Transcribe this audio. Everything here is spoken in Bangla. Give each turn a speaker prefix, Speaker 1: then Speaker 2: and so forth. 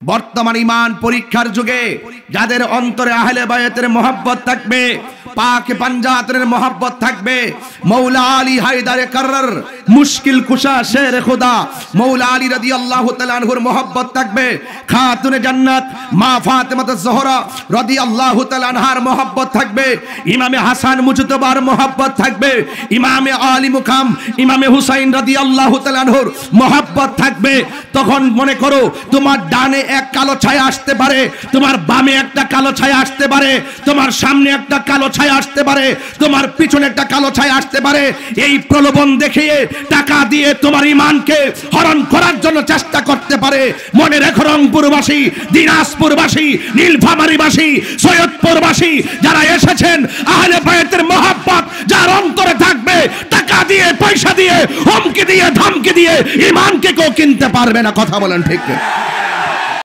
Speaker 1: বর্তমান ঈমান পরীক্ষার যুগে যাদের অন্তরে আহলে বায়াতের মহব্বত থাকবে, পাক পাঞ্জাতের মহব্বত থাকবে, মৌলা আলী হায়দারে কারর মুশকিল কুশা শের খুদা মৌলা আলী রাদিয়াল্লাহু তাআলা আনহুর মহব্বত থাকবে, খাতুনে জান্নাত মা ফাতেমা জোহরা রাদিয়াল্লাহু তাআলা আনহার মহব্বত থাকবে, ইমামে হাসান মুজতবার মহব্বত থাকবে, ইমামে আলী মুকাম ইমামে হুসাইন রাদিয়াল্লাহু তাআলা আনহুর মহব্বত থাকবে। তখন মনে করো তোমার ডানে এক কালো ছায়া আসতে পারে, তোমার বামে একটা কালো ছায়া আসতে পারে, তোমার সামনে একটা কালো ছায়া আসতে পারে, তোমার পিছনে একটা কালো ছায়া আসতে পারে। এই প্রলোভন দেখিয়ে টাকা দিয়ে তোমার ঈমানকে হরণ করার জন্য চেষ্টা করতে পারে। মনে রেখো রংপুরবাসী, দিনাজপুরবাসী, নীলফামারীবাসী, সৈয়দপুরবাসী যারা এসেছেন, আহলে বায়াতের মহব্বত যার অন্তরে থাকবে, টাকা দিয়ে পয়সা দিয়ে হুমকি দিয়ে ধমকি দিয়ে ঈমানকে কেউ কিনতে পারবে না। কথা বলেন ঠিক?